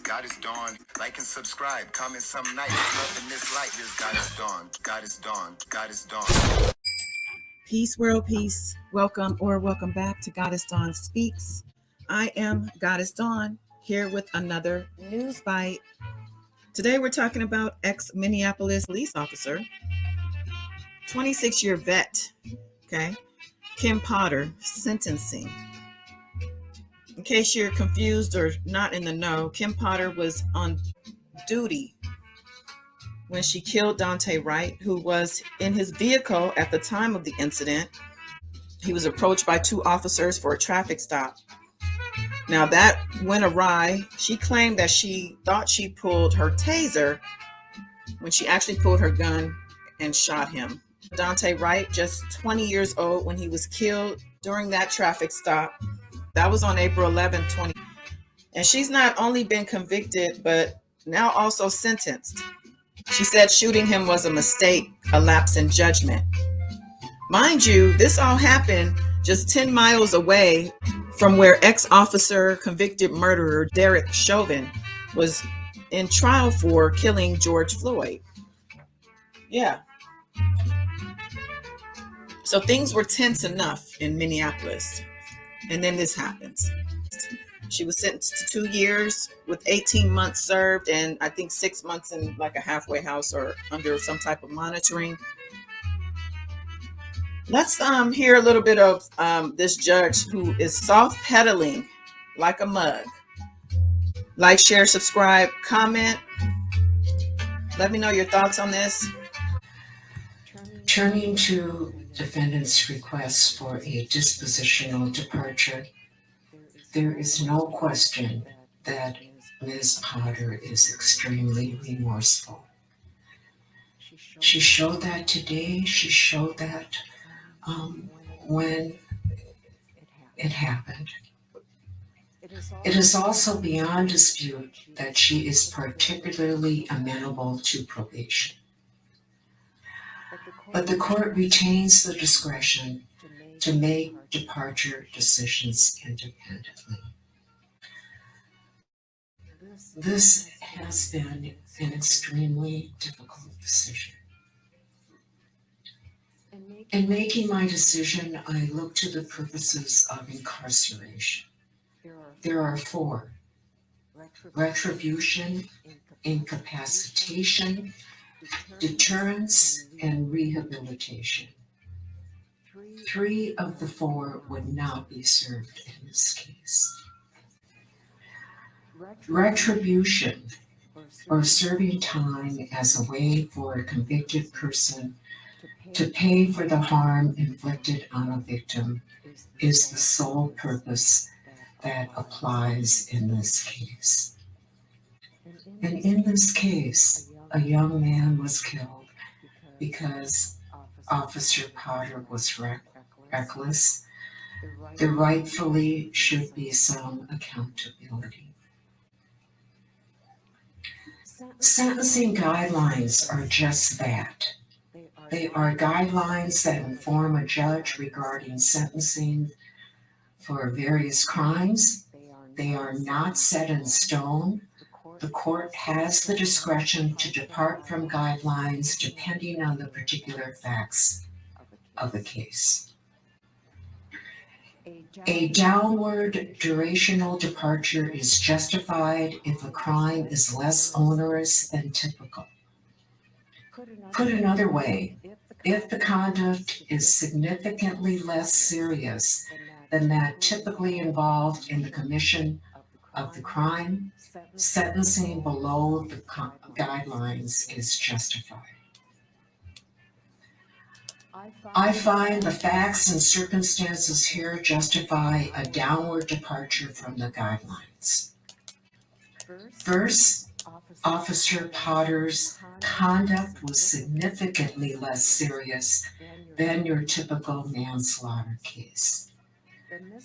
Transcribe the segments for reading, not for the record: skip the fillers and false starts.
God is dawn. Like and subscribe. Comment something nice. Nothing this light. Here's God is dawn. God is dawn. God is dawn. Peace, world peace. Welcome back to Goddess Dawn Speaks. I am Goddess Dawn here with another news bite. Today we're talking about ex-Minneapolis police officer, 26-year vet, okay, Kim Potter, sentencing. In case you're confused or not in the know, Kim Potter was on duty when she killed Daunte Wright, who was in his vehicle at the time of the incident. He was approached by two officers for a traffic stop. Now that went awry. She claimed that she thought she pulled her taser when she actually pulled her gun and shot him. Daunte Wright, just 20 years old when he was killed during that traffic stop. That was on April 11, 20. And she's not only been convicted, but now also sentenced. She said shooting him was a mistake, a lapse in judgment. Mind you, this all happened just 10 miles away from where ex-officer convicted murderer Derek Chauvin was in trial for killing George Floyd. Yeah. So things were tense enough in Minneapolis. And then this happens. She was sentenced to 2 years with 18 months served and I think 6 months in like a halfway house or under some type of monitoring. Let's hear a little bit of this judge who is soft pedaling like a mug. Like, share, subscribe, comment. Let me know your thoughts on this. Turning to defendant's request for a dispositional departure, there is no question that Ms. Potter is extremely remorseful. She showed that today. She showed that when it happened. It is also beyond dispute that she is particularly amenable to probation. But the court retains the discretion to make departure decisions independently. This has been an extremely difficult decision. In making my decision, I look to the purposes of incarceration. There are four: retribution, incapacitation, deterrence, and rehabilitation. Three of the four would not be served in this case. Retribution, or serving time as a way for a convicted person to pay for the harm inflicted on a victim, is the sole purpose that applies in this case. And in this case, a young man was killed because Officer Potter was reckless. There rightfully should be some accountability. Sentencing guidelines are just that. They are guidelines that inform a judge regarding sentencing for various crimes. They are not set in stone. The court has the discretion to depart from guidelines depending on the particular facts of the case. A downward durational departure is justified if a crime is less onerous than typical. Put another way, if the conduct is significantly less serious than that typically involved in the commission of the crime, sentencing below the guidelines is justified. I find the facts and circumstances here justify a downward departure from the guidelines. First, Officer Potter's conduct was significantly less serious than your typical manslaughter case.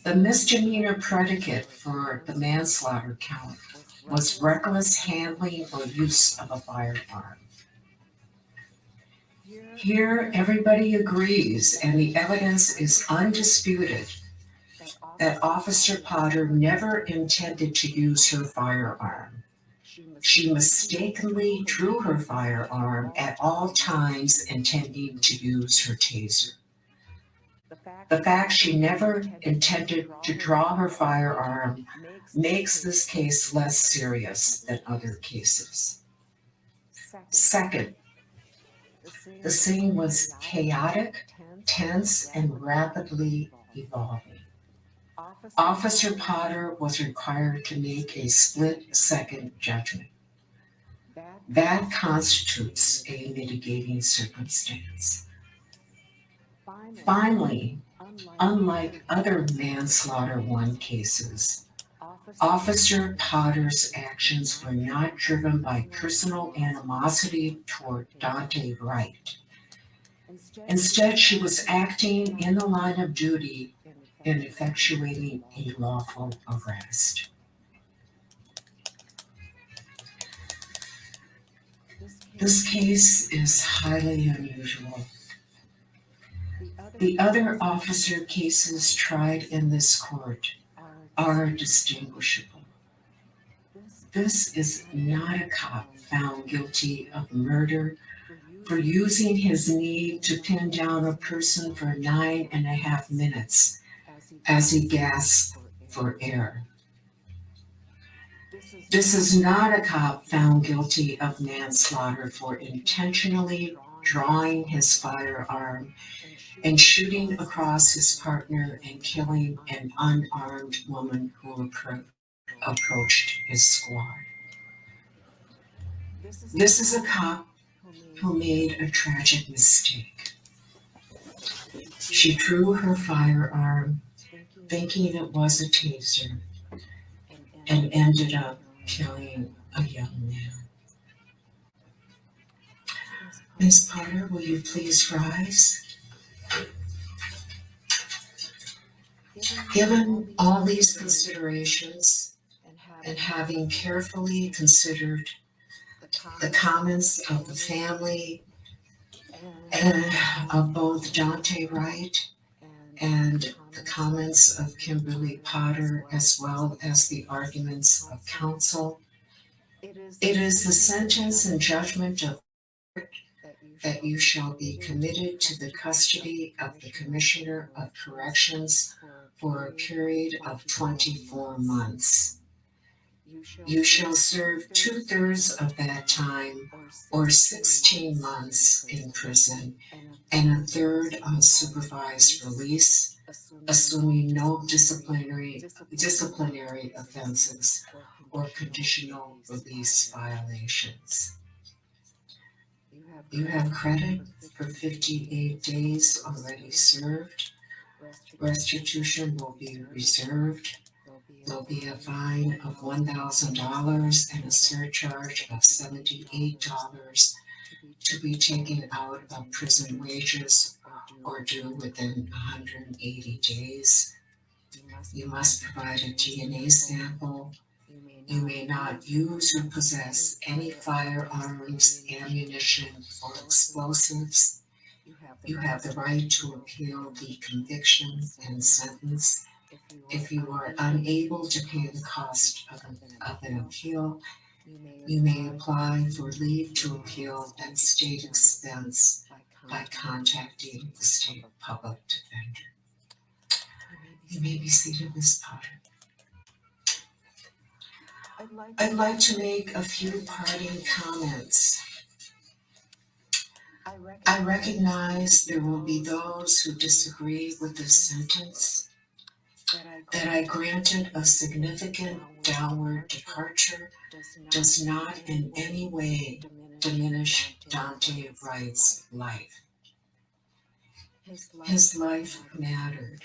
The misdemeanor predicate for the manslaughter count was reckless handling or use of a firearm. Here, everybody agrees, and the evidence is undisputed, that Officer Potter never intended to use her firearm. She mistakenly drew her firearm at all times, intending to use her taser. The fact she never intended to draw her firearm makes this case less serious than other cases. Second, the scene was chaotic, tense, and rapidly evolving. Officer Potter was required to make a split-second judgment. That constitutes a mitigating circumstance. Finally, unlike other manslaughter 1 cases, Officer Potter's actions were not driven by personal animosity toward Daunte Wright. Instead, she was acting in the line of duty in effectuating a lawful arrest. This case is highly unusual. The other officer cases tried in this court are distinguishable. This is not a cop found guilty of murder for using his need to pin down a person for 9.5 minutes as he gasped for air. This is not a cop found guilty of manslaughter for intentionally drawing his firearm and shooting across his partner and killing an unarmed woman who approached his squad. This is a cop who made a tragic mistake. She drew her firearm thinking it was a taser and ended up killing a young man. Ms. Potter, will you please rise? Given all these considerations and having carefully considered the comments of the family and of both Daunte Wright and the comments of Kimberly Potter, as well as the arguments of counsel, it is the sentence and judgment of that you shall be committed to the custody of the Commissioner of Corrections for a period of 24 months. You shall serve 2/3 of that time, or 16 months in prison, and 1/3 on supervised release, assuming no disciplinary offenses or conditional release violations. You have credit for 58 days already served. Restitution will be reserved. There'll be a fine of $1,000 and a surcharge of $78 to be taken out of prison wages or due within 180 days. You must provide a DNA sample. You may not use or possess any firearms, ammunition, or explosives. You have the right to appeal the conviction and sentence. If you are unable to pay the cost of an appeal, you may apply for leave to appeal at state expense by contacting the state public defender. You may be seated, Ms. Potter. I'd like to make a few parting comments. I recognize there will be those who disagree with this sentence, that I granted a significant downward departure does not in any way diminish Daunte Wright's life. His life mattered.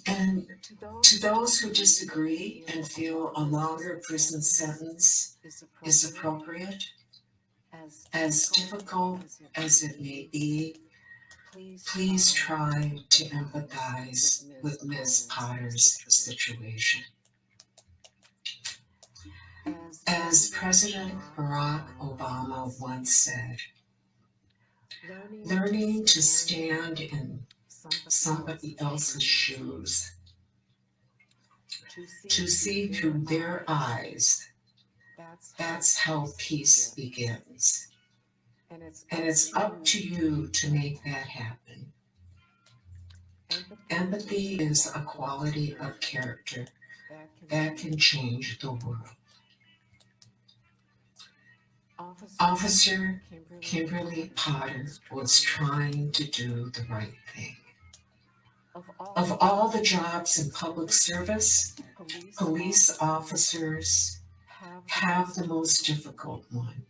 And to those who disagree and feel a longer prison sentence is appropriate, as difficult as it may be, please try to empathize with Ms. Potter's situation. As President Barack Obama once said, learning to stand in somebody else's shoes to see through their eyes. That's how peace begins. And it's up to you to make that happen. Empathy is a quality of character that can change the world. Officer Kimberly Potter was trying to do the right thing. Of all the jobs in public service, police officers have the most difficult one.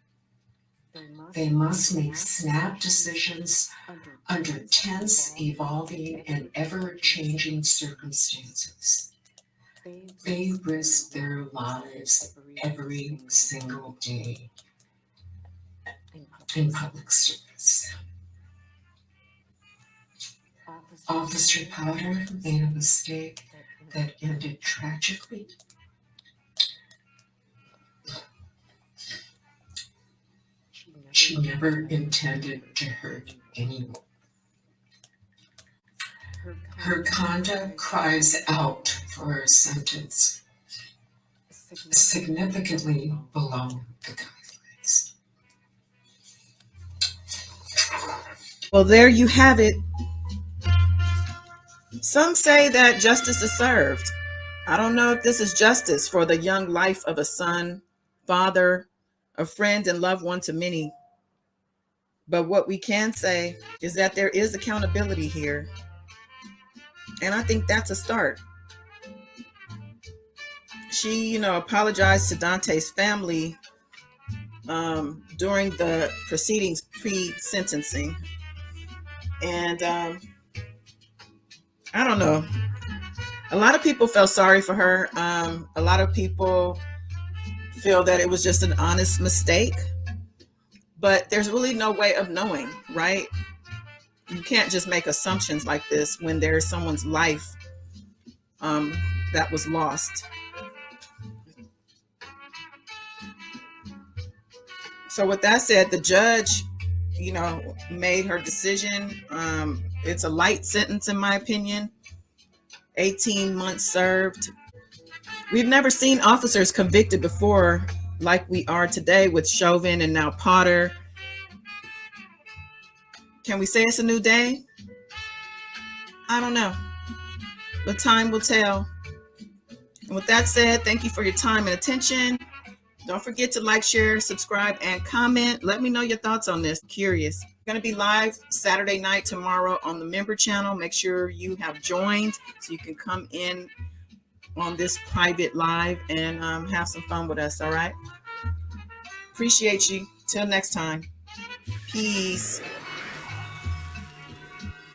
They must make snap decisions under tense, evolving, and ever-changing circumstances. They risk their lives every single day in public service. Officer Potter made a mistake that ended tragically. She never intended to hurt anyone. Her conduct cries out for a sentence significantly below the guidelines. Well, there you have it. Some say that justice is served. I don't know if this is justice for the young life of a son, father, a friend, and loved one to many. But what we can say is that there is accountability here. And I think that's a start. She, apologized to Daunte's family during the proceedings pre-sentencing. And I don't know. A lot of people felt sorry for her. A lot of people feel that it was just an honest mistake. But there's really no way of knowing, right? You can't just make assumptions like this when there's someone's life that was lost. So with that said, the judge, made her decision. It's a light sentence, in my opinion. 18 months served. We've never seen officers convicted before like we are today with Chauvin and now Potter. Can we say it's a new day? I don't know. But time will tell. And with that said, thank you for your time and attention. Don't forget to like, share, subscribe, and comment. Let me know your thoughts on this. Curious. Going to be live Saturday night tomorrow on the member channel. Make sure you have joined so you can come in on this private live and have some fun with us. All right. Appreciate you. Till next time. Peace.